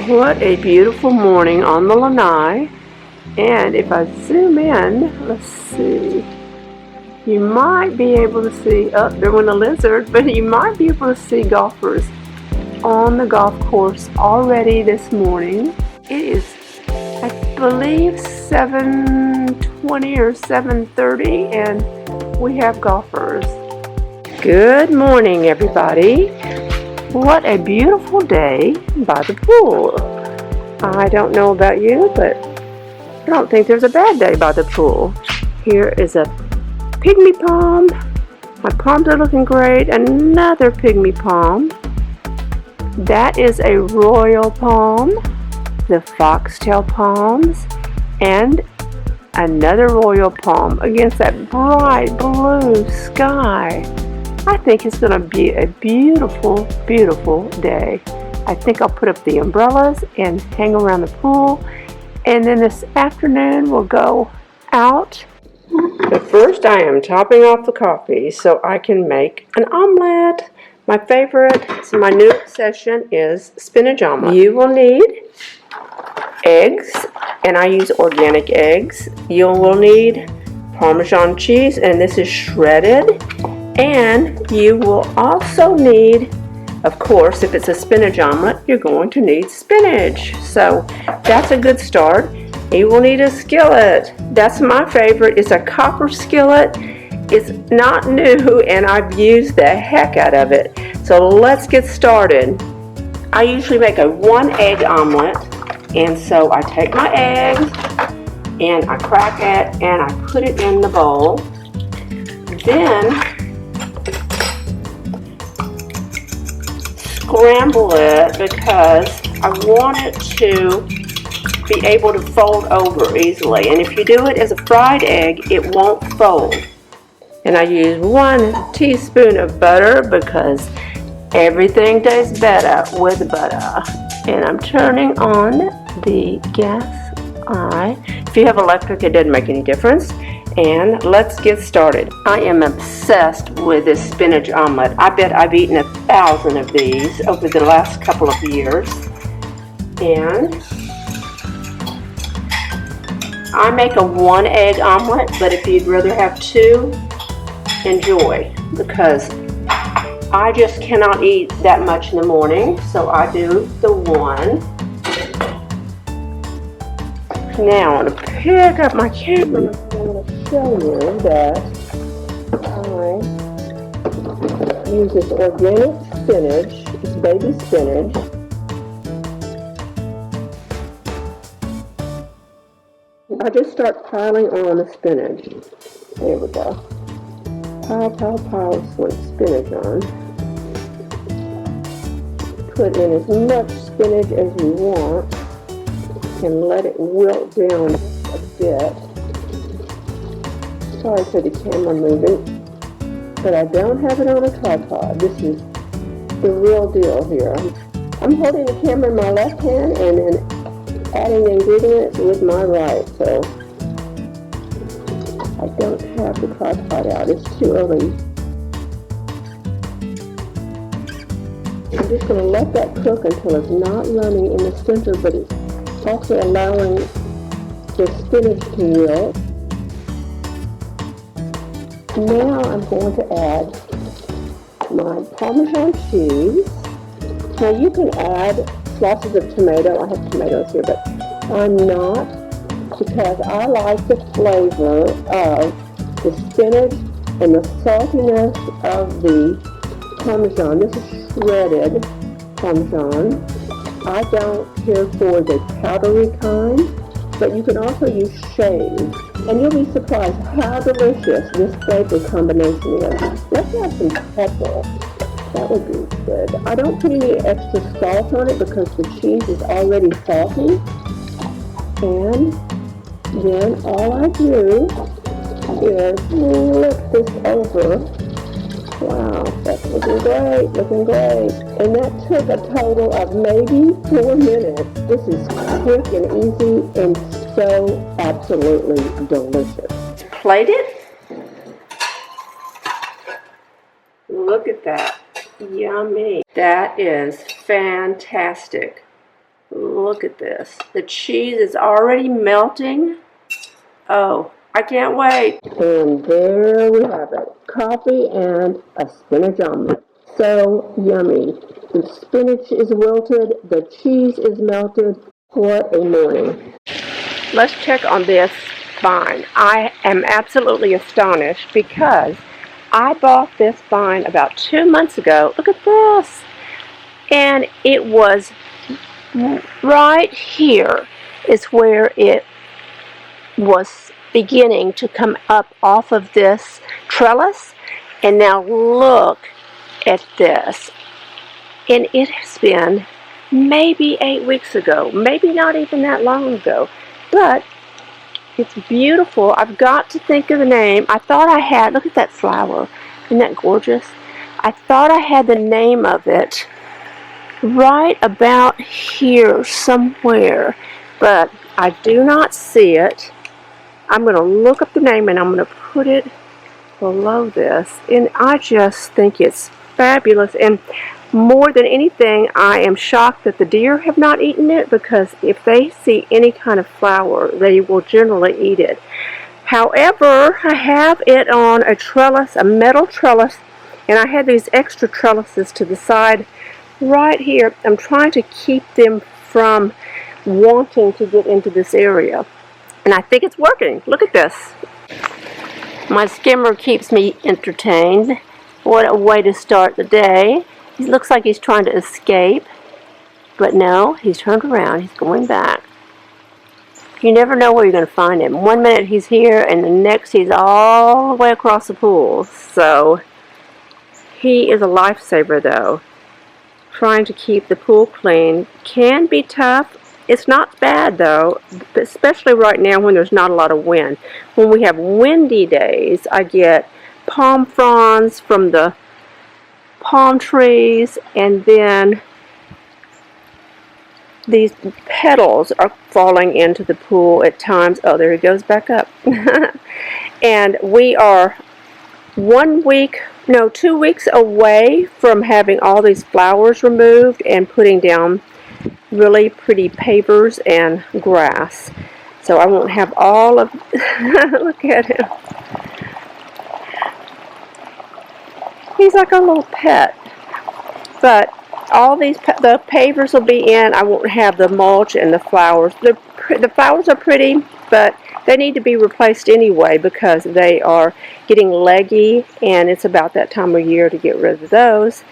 What a beautiful morning on the lanai. And if I zoom in, let's see, you might be able to see, oh, there went a lizard, but you might be able to see golfers on the golf course already this morning. It is, I believe, 7:20 or 7:30, and we have golfers. Good morning, everybody. What a beautiful day by the pool. I don't know about you, but I don't think there's a bad day by the pool. Here is a pygmy palm. My palms are looking great. Another pygmy palm. That is a royal palm. The foxtail palms. And another royal palm against that bright blue sky. I think it's going to be a beautiful, beautiful day. I think I'll put up the umbrellas and hang around the pool. And then this afternoon we'll go out. But first I am topping off the coffee so I can make an omelet. My favorite, so my new obsession is spinach omelet. You will need eggs, and I use organic eggs. You will need Parmesan cheese, and this is shredded. And you will also need, of course, if it's a spinach omelet, you're going to need spinach. So that's a good start. You will need a skillet. That's my favorite. It's a copper skillet. It's not new, and I've used the heck out of it. So let's get started. I usually make a 1-egg omelet, and so I take my eggs and I crack it and I put it in the bowl. Then scramble it because I want it to be able to fold over easily. And if you do it as a fried egg, it won't fold. And I use 1 teaspoon of butter because everything tastes better with butter. And I'm turning on the gas eye. If you have electric, it doesn't make any difference. And let's get started. I am obsessed with this spinach omelet. I bet I've eaten 1,000 of these over the last couple of years. And I make a 1-egg omelet, but if you'd rather have 2, enjoy, because I just cannot eat that much in the morning, so I do the 1. Now I'm going to pick up my camera and I'm going to show you that I use this organic spinach, this baby spinach. I just start piling on the spinach. There we go. Pile spinach on. Put in as much spinach as you want and let it wilt down a bit. Sorry for the camera moving, but I don't have it on a tripod. This is the real deal here. I'm holding the camera in my left hand and then adding the ingredients with my right, so I don't have the tripod out. It's too early. I'm just going to let that cook until it's not running in the center, but it's also allowing the spinach to wilt. Now I'm going to add my Parmesan cheese. Now you can add slices of tomato. I have tomatoes here, but I'm not, because I like the flavor of the spinach and the saltiness of the Parmesan. This is shredded Parmesan. I don't care for the powdery kind, but you can also use shaved. And you'll be surprised how delicious this flavor combination is. Let's add some pepper. That would be good. I don't put any extra salt on it because the cheese is already salty. And then all I do is flip this over. Wow, that's looking great, looking great. And that took a total of maybe 4 minutes. This is quick and easy and so absolutely delicious. Plate it. Look at that. Yummy. That is fantastic. Look at this. The cheese is already melting. Oh, I can't wait. And there we have it. Coffee and a spinach omelet. So yummy. The spinach is wilted. The cheese is melted. What a morning. Let's check on this vine. I am absolutely astonished because I bought this vine about 2 months ago. Look at this. And it was right here is where it was beginning to come up off of this trellis. And now look at this. And it has been maybe 8 weeks ago, maybe not even that long ago, but it's beautiful. I've got to think of the name. I thought I had, look at that flower. Isn't that gorgeous? I thought I had the name of it right about here somewhere, but I do not see it. I'm going to look up the name and I'm going to put it below this. And I just think it's fabulous. And more than anything, I am shocked that the deer have not eaten it, because if they see any kind of flower, they will generally eat it. However, I have it on a trellis, a metal trellis, and I had these extra trellises to the side right here. I'm trying to keep them from wanting to get into this area. And I think it's working. Look at this. My skimmer keeps me entertained. What a way to start the day. He looks like he's trying to escape, but no, he's turned around. He's going back. You never know where you're going to find him. 1 minute he's here, and the next he's all the way across the pool. So he is a lifesaver, though. Trying to keep the pool clean can be tough. It's not bad, though, especially right now when there's not a lot of wind. When we have windy days, I get palm fronds from the palm trees, and then these petals are falling into the pool at times. Oh, there he goes back up. And we are 2 weeks away from having all these flowers removed and putting down really pretty pavers and grass. So I won't have all of look at him. He's like a little pet. But all these, the pavers will be in. I won't have the mulch and the flowers. The flowers are pretty, but they need to be replaced anyway because they are getting leggy, and it's about that time of year to get rid of those.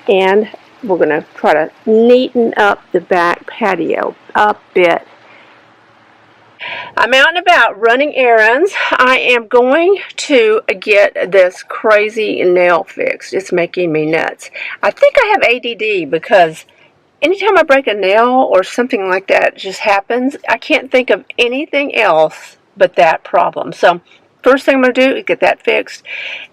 And we're going to try to neaten up the back patio a bit. I'm out and about running errands. I am going to get this crazy nail fixed. It's making me nuts. I think I have ADD because anytime I break a nail or something like that just happens, I can't think of anything else but that problem. So first thing I'm going to do is get that fixed,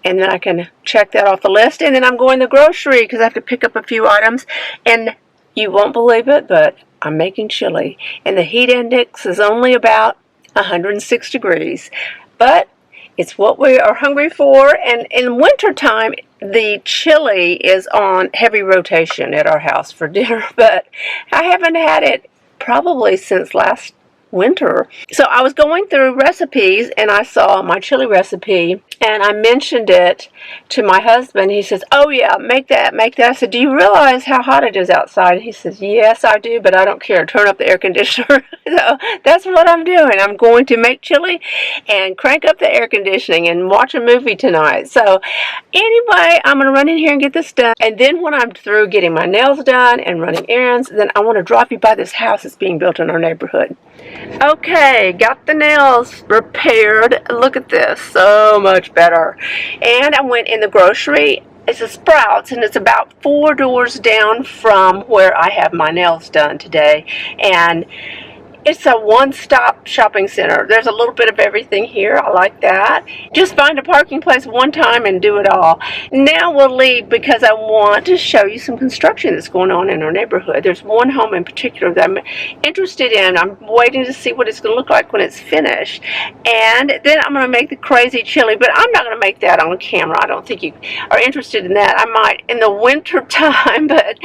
and then I can check that off the list. And then I'm going to the grocery because I have to pick up a few items. And you won't believe it, but I'm making chili, and the heat index is only about 106 degrees, but it's what we are hungry for. And in wintertime, the chili is on heavy rotation at our house for dinner, but I haven't had it probably since last winter. So I was going through recipes and I saw my chili recipe, and I mentioned it to my husband. He says, "Oh yeah, make that." I said, "Do you realize how hot it is outside?" He says, "Yes, I do, but I don't care. Turn up the air conditioner." So that's what I'm doing. I'm going to make chili and crank up the air conditioning and watch a movie tonight. So anyway, I'm going to run in here and get this done. And then when I'm through getting my nails done and running errands, then I want to drop you by this house that's being built in our neighborhood. Okay, got the nails repaired. Look at this, so much better. And I went in the grocery. It's a Sprouts, and it's about 4 doors down from where I have my nails done today. And It's a one-stop shopping center. There's a little bit of everything here. I like that. Just find a parking place one time and do it all. Now we'll leave because I want to show you some construction that's going on in our neighborhood. There's one home in particular that I'm interested in. I'm waiting to see what it's going to look like when it's finished. And then I'm going to make the crazy chili, but I'm not going to make that on camera. I don't think you are interested in that. I might in the winter time, but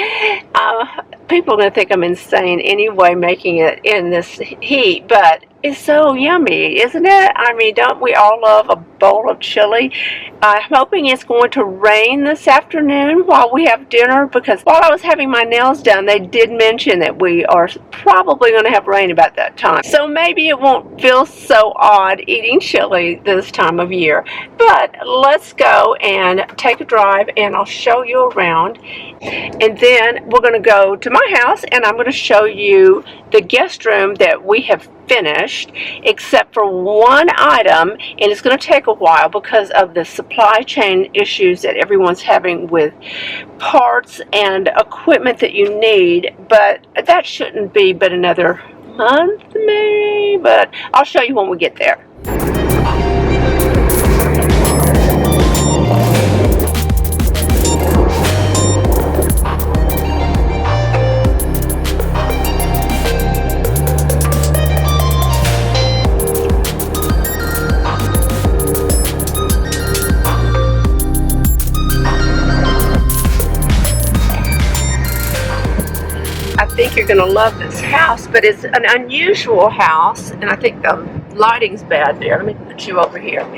people are going to think I'm insane anyway making it in this heat, but it's so yummy, isn't it? I mean, don't we all love a bowl of chili? I'm hoping it's going to rain this afternoon while we have dinner, because while I was having my nails done, they did mention that we are probably going to have rain about that time. So maybe it won't feel so odd eating chili this time of year. But let's go and take a drive, and I'll show you around. And then we're going to go to my house, and I'm going to show you the guest room that we have finished, except for one item, and it's going to take a while because of the supply chain issues that everyone's having with parts and equipment that you need, but that shouldn't be but another month maybe, but I'll show you when we get there. I think you're going to love this house, but it's an unusual house, and I think the lighting's bad there. Let me put you over here.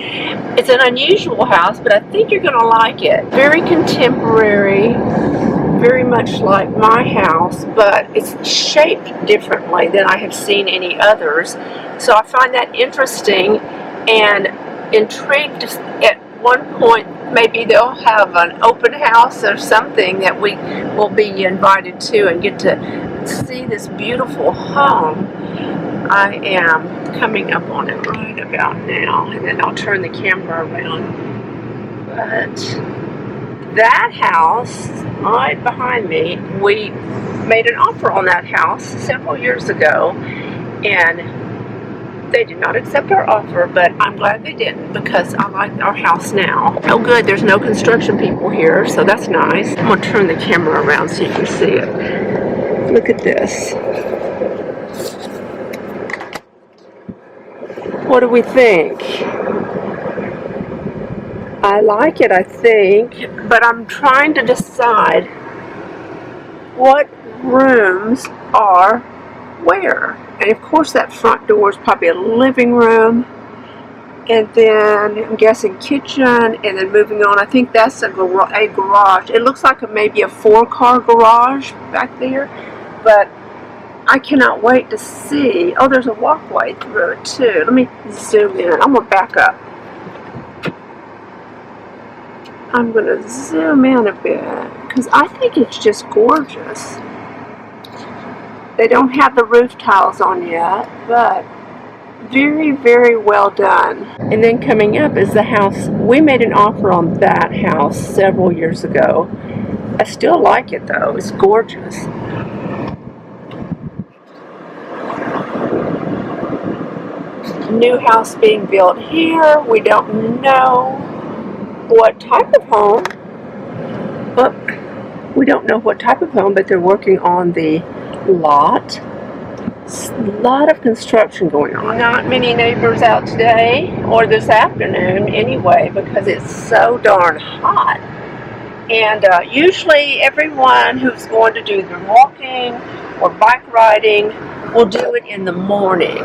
It's an unusual house, but I think you're going to like it. Very contemporary, very much like my house, but it's shaped differently than I have seen any others. So I find that interesting and intrigued. At one point, maybe they'll have an open house or something that we will be invited to and get to see this beautiful home. I am coming up on it right about now, and then I'll turn the camera around. But that house right behind me, we made an offer on that house several years ago, and they did not accept our offer, but I'm glad they didn't, because I like our house now. Oh good, there's no construction people here, so that's nice. I'm going to turn the camera around so you can see it. Look at this. What do we think? I like it, I think, but I'm trying to decide what rooms are where. And of course that front door is probably a living room, and then I'm guessing kitchen, and then moving on, I think that's a garage. It looks like maybe a 4-car garage back there, but I cannot wait to see. Oh, there's a walkway through it too. Let me zoom in. I'm going to back up. I'm going to zoom in a bit because I think it's just gorgeous. They don't have the roof tiles on yet, but very, very well done. And then coming up is the house. We made an offer on that house several years ago. I still like it though. It's gorgeous. New house being built here. We don't know what type of home. But we don't know what type of home, but they're working on the lot. A lot of construction going on. Not many neighbors out today, or this afternoon anyway, because it's so darn hot. And usually everyone who's going to do their walking or bike riding will do it in the morning.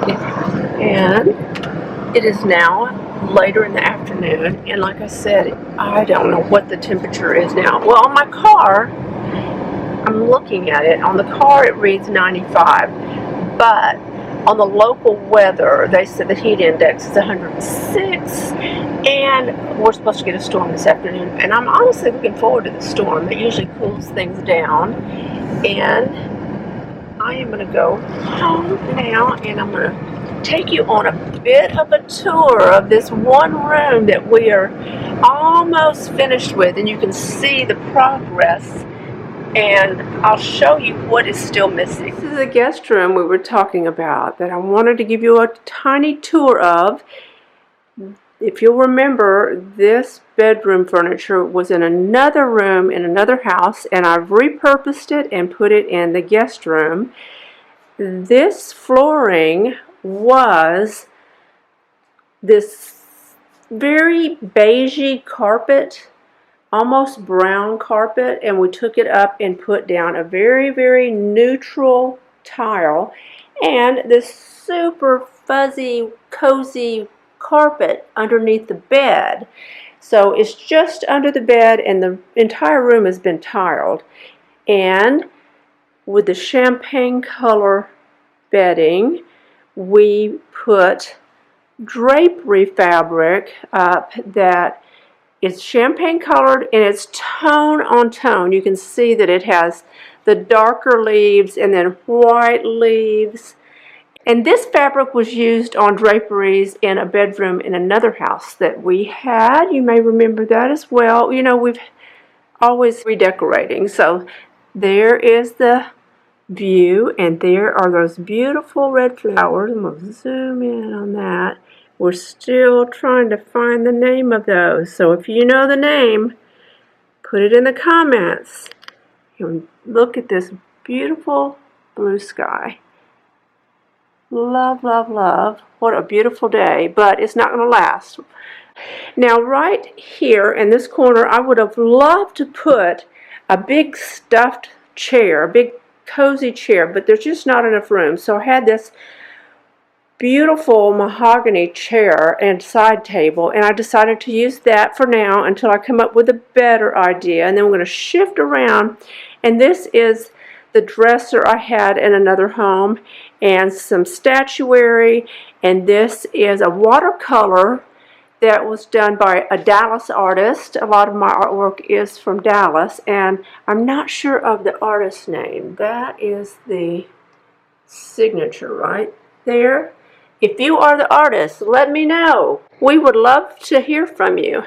And it is now later in the afternoon, and like I said, I don't know what the temperature is now. Well, on my car, I'm looking at it. On the car it reads 95, but on the local weather they said the heat index is 106, and we're supposed to get a storm this afternoon, and I'm honestly looking forward to the storm. It usually cools things down. And I am going to go home now, and I'm going to take you on a bit of a tour of this one room that we are almost finished with, and you can see the progress and I'll show you what is still missing. This is a guest room we were talking about that I wanted to give you a tiny tour of. If you'll remember, this bedroom furniture was in another room in another house, and I've repurposed it and put it in the guest room. This flooring was this very beigey carpet, almost brown carpet, and we took it up and put down a very, very neutral tile and this super fuzzy, cozy carpet underneath the bed. So it's just under the bed, and the entire room has been tiled. And with the champagne color bedding, we put drapery fabric up that is champagne colored, and it's tone on tone. You can see that it has the darker leaves and then white leaves. And this fabric was used on draperies in a bedroom in another house that we had. You may remember that as well. You know, we've always redecorating. So there is the view, and there are those beautiful red flowers. I'm going to zoom in on that. We're still trying to find the name of those. So if you know the name, put it in the comments. And look at this beautiful blue sky. Love, love, love. What a beautiful day, but it's not going to last. Now right here in this corner, I would have loved to put a big stuffed chair, a big cozy chair, but there's just not enough room. So I had this beautiful mahogany chair and side table, and I decided to use that for now until I come up with a better idea. And then we're going to shift around, and this is the dresser I had in another home and some statuary, and this is a watercolor that was done by a Dallas artist. A lot of my artwork is from Dallas, and I'm not sure of the artist's name. That is the signature right there. If you are the artist, let me know. We would love to hear from you.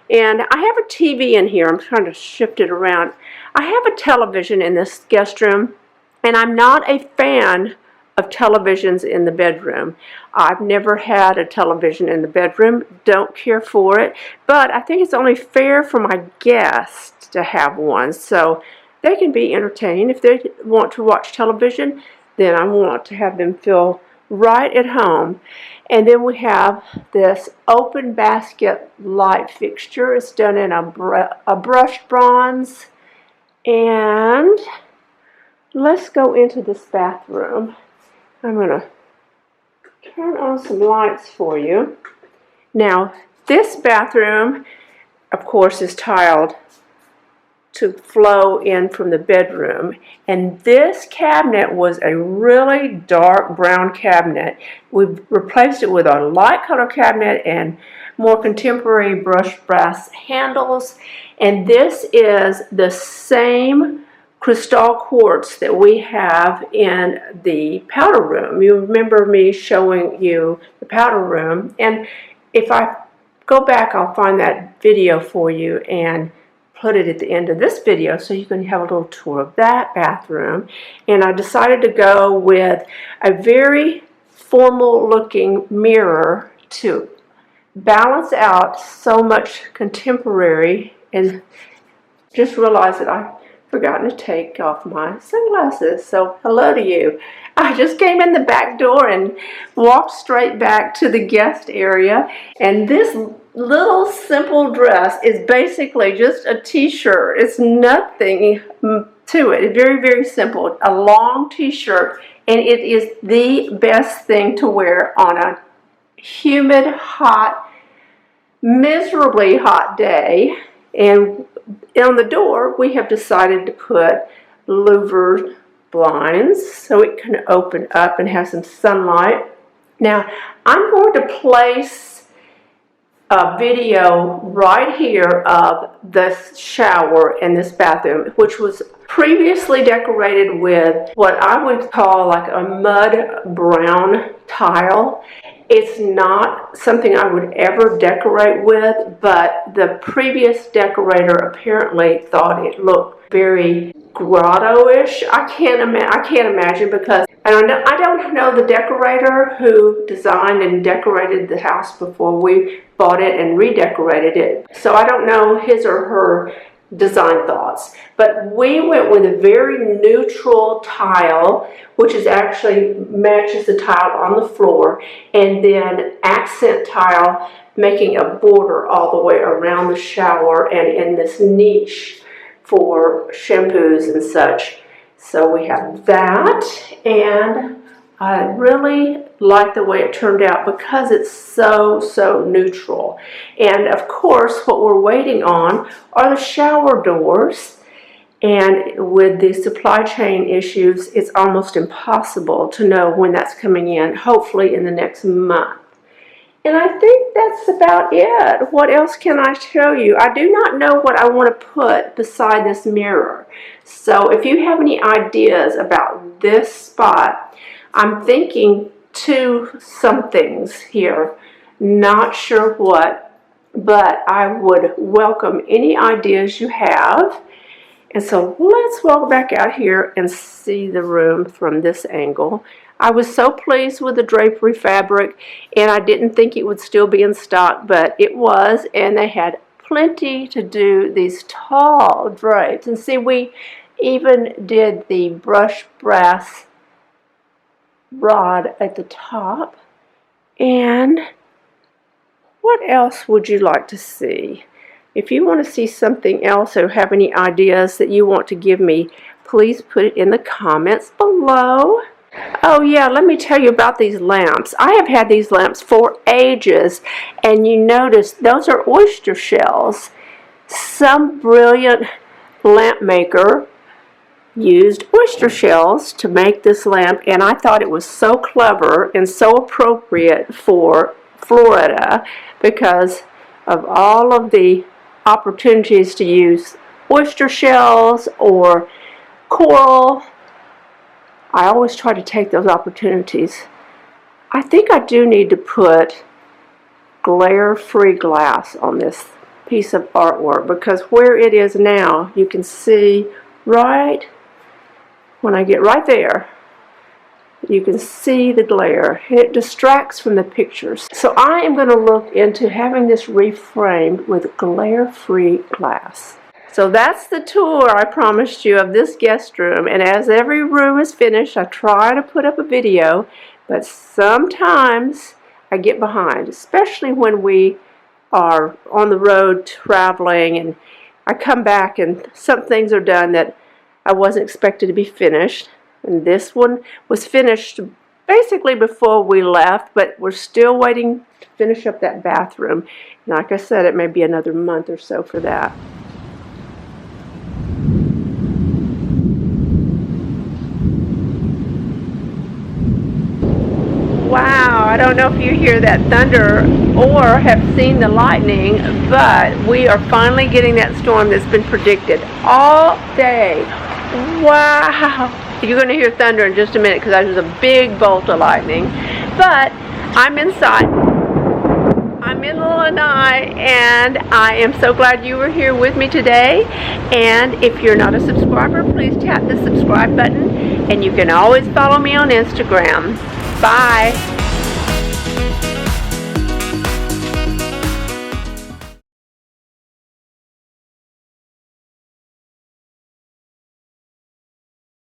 And I have a TV in here. I'm trying to shift it around. I have a television in this guest room, and I'm not a fan of televisions in the bedroom. I've never had a television in the bedroom. Don't care for it. But I think it's only fair for my guests to have one, so they can be entertained. If they want to watch television, then I want to have them feel right at home. And then we have this open basket light fixture. It's done in a brushed bronze. And let's go into this bathroom. I'm going to turn on some lights for you. Now, this bathroom, of course, is tiled to flow in from the bedroom, and this cabinet was a really dark brown cabinet. We've replaced it with a light color cabinet and more contemporary brushed brass handles, and this is the same crystal quartz that we have in the powder room. You remember me showing you the powder room, and if I go back, I'll find that video for you and put it at the end of this video so you can have a little tour of that bathroom. And I decided to go with a very formal looking mirror to balance out so much contemporary, and just realized that I've forgotten to take off my sunglasses. So hello to you. I just came in the back door and walked straight back to the guest area, and this little simple dress is basically just a t-shirt. It's nothing to it. It's very, very simple. A long t-shirt, and it is the best thing to wear on a humid, hot, miserably hot day. And on the door, we have decided to put louvered blinds so it can open up and have some sunlight. Now, I'm going to place a video right here of the shower in this bathroom, which was previously decorated with what I would call like a mud brown tile. It's not something I would ever decorate with, but the previous decorator apparently thought it looked very grotto-ish. I can't imagine, because I don't know the decorator who designed and decorated the house before we bought it and redecorated it. So I don't know his or her design thoughts. But we went with a very neutral tile, which is actually matches the tile on the floor, and then accent tile making a border all the way around the shower and in this niche for shampoos and such. So we have that, and I really like the way it turned out because it's so neutral. And of course, what we're waiting on are the shower doors. And with the supply chain issues, it's almost impossible to know when that's coming in, hopefully in the next month. And I think that's about it. What else can I show you? I do not know what I want to put beside this mirror. So if you have any ideas about this spot, I'm thinking some things here. Not sure what, but I would welcome any ideas you have. And so let's walk back out here and see the room from this angle. I was so pleased with the drapery fabric, and I didn't think it would still be in stock, but it was, and they had plenty to do these tall drapes. And see, we even did the brushed brass rod at the top. And what else would you like to see? If you want to see something else or have any ideas that you want to give me, please put it in the comments below. Oh yeah, let me tell you about these lamps. I have had these lamps for ages, and you notice those are oyster shells. Some brilliant lamp maker used oyster shells to make this lamp, and I thought it was so clever and so appropriate for Florida because of all of the opportunities to use oyster shells or coral. I always try to take those opportunities. I think I do need to put glare-free glass on this piece of artwork, because where it is now, you can see right when I get right there, you can see the glare. It distracts from the pictures. So I am going to look into having this reframed with glare-free glass. So that's the tour I promised you of this guest room, and as every room is finished, I try to put up a video, but sometimes I get behind, especially when we are on the road traveling, and I come back and some things are done that I wasn't expected to be finished. And this one was finished basically before we left, but we're still waiting to finish up that bathroom. And like I said, it may be another month or so for that. Wow, I don't know if you hear that thunder or have seen the lightning, but we are finally getting that storm that's been predicted all day. Wow. You're going to hear thunder in just a minute because there's a big bolt of lightning. But I'm inside. I'm in the Lanai, and I am so glad you were here with me today. And if you're not a subscriber, please tap the subscribe button. And you can always follow me on Instagram. Bye.